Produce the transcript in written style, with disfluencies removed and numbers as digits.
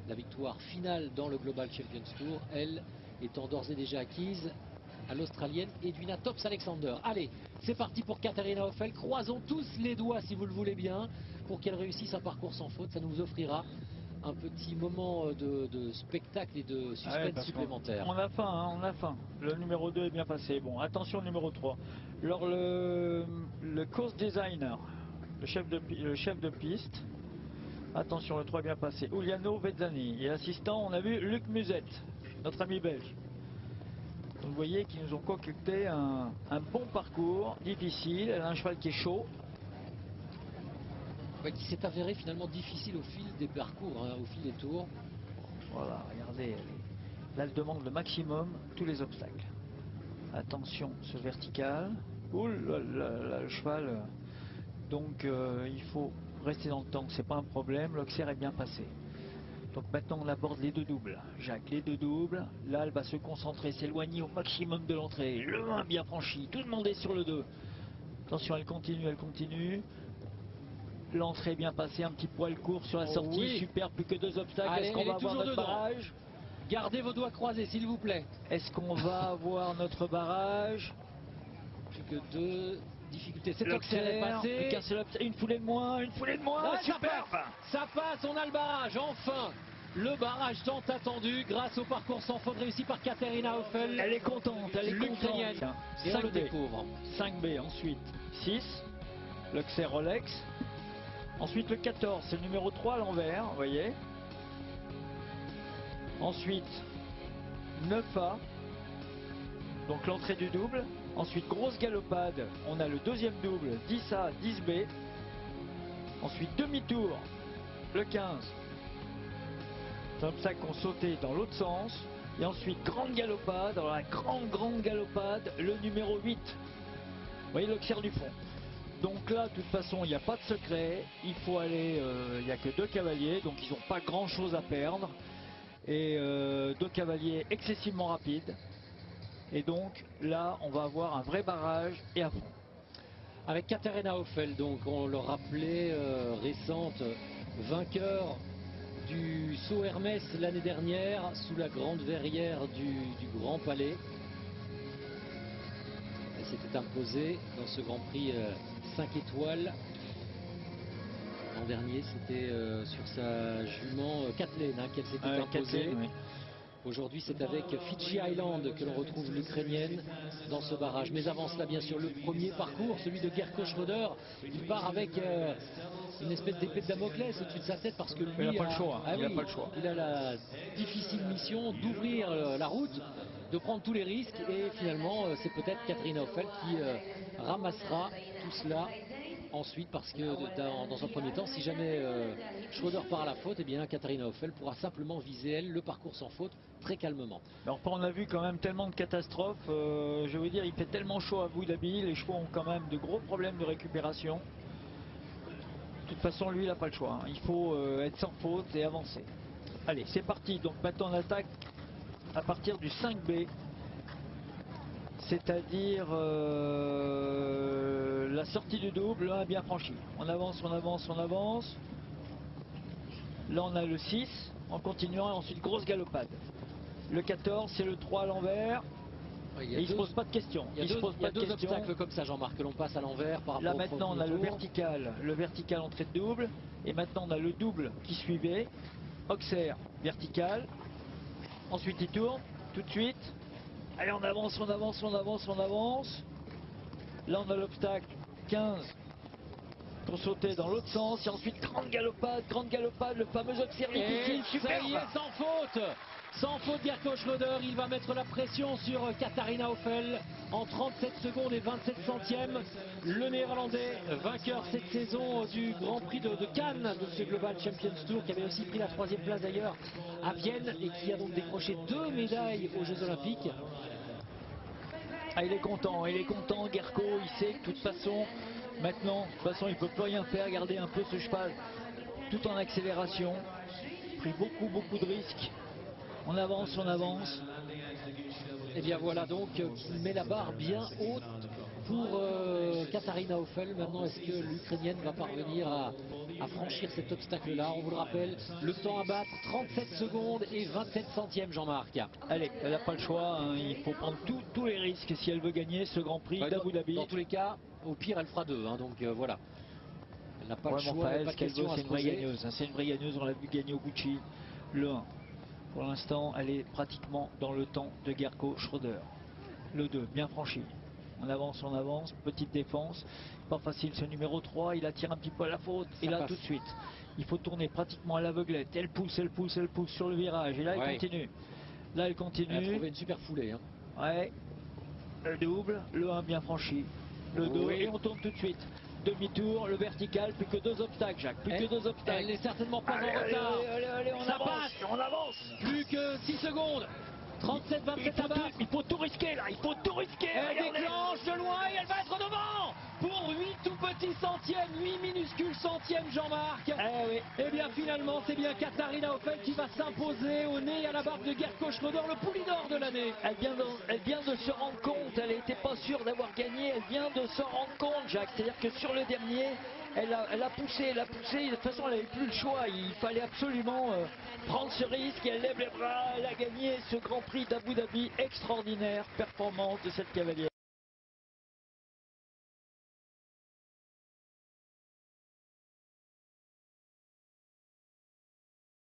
la victoire finale dans le Global Champions Tour, elle étant d'ores et déjà acquise à l'Australienne Edwina Tops-Alexander. Allez, c'est parti pour Katharina Hoffel. Croisons tous les doigts, si vous le voulez bien, pour qu'elle réussisse un parcours sans faute. Ça nous offrira un petit moment de spectacle et de suspense supplémentaire. On a faim, hein, on a faim. Le numéro 2 est bien passé. Bon, attention au numéro 3. Alors le course designer, le chef de piste. Attention, le 3 est bien passé. Uliano Vezzani. Et l'assistant, on a vu Luc Musette, notre ami belge. Donc vous voyez qu'ils nous ont concocté un bon parcours, difficile. Elle a un cheval qui est chaud. Ouais, qui s'est avéré finalement difficile au fil des parcours, hein, au fil des tours. Voilà, regardez, là elle demande le maximum, tous les obstacles. Attention, ce vertical. Ouh là là, le cheval. Donc il faut rester dans le temps, c'est pas un problème. L'Auxerre est bien passé. Donc maintenant on aborde les deux doubles. Jacques, les deux doubles. Là elle va se concentrer, s'éloigner au maximum de l'entrée. Le 1 bien franchi, tout le monde est sur le 2. Attention, elle continue, elle continue. L'entrée est bien passée, un petit poil court sur la sortie. Oui. Super, plus que deux obstacles. Allez, Est-ce qu'on va avoir notre dedans. barrage? Gardez vos doigts croisés, s'il vous plaît. Est-ce qu'on va avoir notre barrage? Plus que deux difficultés. C'est L'Auxerre est passé. Plus qu'un seul obstacle. Une foulée de moins, une foulée de moins. Ah, superbe. Ça passe, on a le barrage, enfin. Le barrage tant attendu grâce au parcours sans faute réussi par Katharina Hoffel. Elle est contente, elle est l'Ukrainienne. contente. Et on le 5B. découvre. 5B, ensuite 6. L'Auxerre Rolex. Ensuite le 14, c'est le numéro 3 à l'envers, vous voyez. Ensuite 9A. Donc l'entrée du double. Ensuite grosse galopade, on a le deuxième double, 10A, 10B. Ensuite demi-tour, le 15. C'est comme ça qu'on sautait dans l'autre sens. Et ensuite grande galopade, alors la grande galopade, le numéro 8. Vous voyez l'Auxerre du fond. Donc là, de toute façon, il n'y a pas de secret. Il faut aller, il n'y a que deux cavaliers, donc ils n'ont pas grand chose à perdre. Et deux cavaliers excessivement rapides. Et donc là, on va avoir un vrai barrage et à fond. Avec Katharina Hoffel, donc on le rappelait, récente vainqueur du Saut Hermès l'année dernière sous la grande verrière du Grand Palais. Elle s'était imposée dans ce Grand Prix 5 étoiles. L'an dernier, c'était sur sa jument Kathleen qu'elle s'était imposée. Kathleen, oui. Aujourd'hui, c'est avec Fiji Island que l'on retrouve l'Ukrainienne dans ce barrage. Mais avant cela, bien sûr, le premier parcours, celui de Gerko Schröder, il part avec une espèce d'épée de Damoclès au-dessus de sa tête parce que lui il n'a pas le choix. Il n'a pas le choix. Il a la difficile mission d'ouvrir la route, de prendre tous les risques et finalement, c'est peut-être Katharina Hoffel qui ramassera tout cela. Ensuite, parce que dans un premier temps, si jamais Schröder part à la faute, eh bien Katharina Hoffel pourra simplement viser, elle, le parcours sans faute très calmement. Alors, on a vu quand même tellement de catastrophes. Je vais vous dire, il fait tellement chaud à Abu Dhabi. Les chevaux ont quand même de gros problèmes de récupération. De toute façon, lui, il n'a pas le choix. Il faut être sans faute et avancer. Allez, c'est parti. Donc maintenant, on attaque à partir du 5B. C'est-à-dire la sortie du double, là, bien franchi. On avance, on avance, on avance. Là, on a le 6 en continuant et ensuite grosse galopade. Le 14, c'est le 3 à l'envers. Ouais, et il ne se pose pas de questions. Il y a deux obstacles comme ça, Jean-Marc, que l'on passe à l'envers par rapport là, maintenant, on a le vertical entrée de double. Et maintenant, on a le double qui suivait. Auxerre, vertical. Ensuite, il tourne tout de suite. Allez, on avance, on avance, on avance, on avance. Là, on a l'obstacle 15 pour sauter dans l'autre sens. Et ensuite, grande galopade, le fameux Auxerre difficile, super. Ça y est, sans faute. Sans faute, Gerko Schröder, il va mettre la pression sur Katharina Hoffel en 37 secondes et 27 centièmes. Le Néerlandais, vainqueur cette saison du Grand Prix de Cannes, de ce Global Champions Tour, qui avait aussi pris la 3e place d'ailleurs à Vienne et qui a donc décroché 2 médailles aux Jeux Olympiques. Ah, il est content, Gerko, il sait que de toute façon, maintenant, de toute façon, il ne peut plus rien faire. Regardez un peu ce cheval, tout en accélération, pris beaucoup de risques. On avance, on avance. Et bien voilà donc qui met la barre bien haute pour Katharina Hoffel. Maintenant, est-ce que l'Ukrainienne va parvenir à à franchir cet obstacle-là. On vous le rappelle, le temps à battre, 37 secondes et 27 centièmes, Jean-Marc. Allez, elle n'a pas le choix, hein. Il faut prendre tous les risques si elle veut gagner ce Grand Prix d'Abu Dhabi. Dans tous les cas, au pire, elle fera 2, hein, donc voilà. Elle n'a pas le Ouais, choix, elle, pas ce de qu'elle veut, question à c'est se une vraie poser. gagneuse, hein. C'est une vraie gagneuse, on l'a vu gagner au Gucci, le 1. Pour l'instant, elle est pratiquement dans le temps de Gerko Schröder. Le 2, bien franchi. On avance, petite défense. Pas facile ce numéro 3, il attire un petit peu à la faute. Et là, passe. tout de suite, il faut tourner pratiquement à l'aveuglette. Elle pousse sur le virage. Et là, elle continue. Là, elle continue. Elle a trouvé une super foulée. Hein. Ouais. Le double, le 1 bien franchi. Le 2, et on tourne tout de suite. Demi-tour, le vertical, plus que 2 obstacles, Jacques. Plus que 2 obstacles. Elle n'est certainement pas en retard. Allez, on Ça avance, passe. on avance. Plus que 6 secondes. 37-27 à battre. Il faut tout risquer là, il faut tout risquer. Elle déclenche de loin et elle va être devant pour 8 tout petits centièmes, 8 minuscules centièmes, Jean-Marc. Oui. Et bien finalement, c'est bien Katharina Hoffel qui va s'imposer au nez et à la barbe de Gerko Schröder, le Poulidor de l'année. Elle vient de se rendre compte, elle n'était pas sûre d'avoir gagné, elle vient de s'en rendre compte, Jacques. C'est-à-dire que sur le dernier, elle a poussé, de toute façon elle n'avait plus le choix, il fallait absolument prendre ce risque, elle lève les bras, elle a gagné ce Grand Prix d'Abu Dhabi, extraordinaire performance de cette cavalière.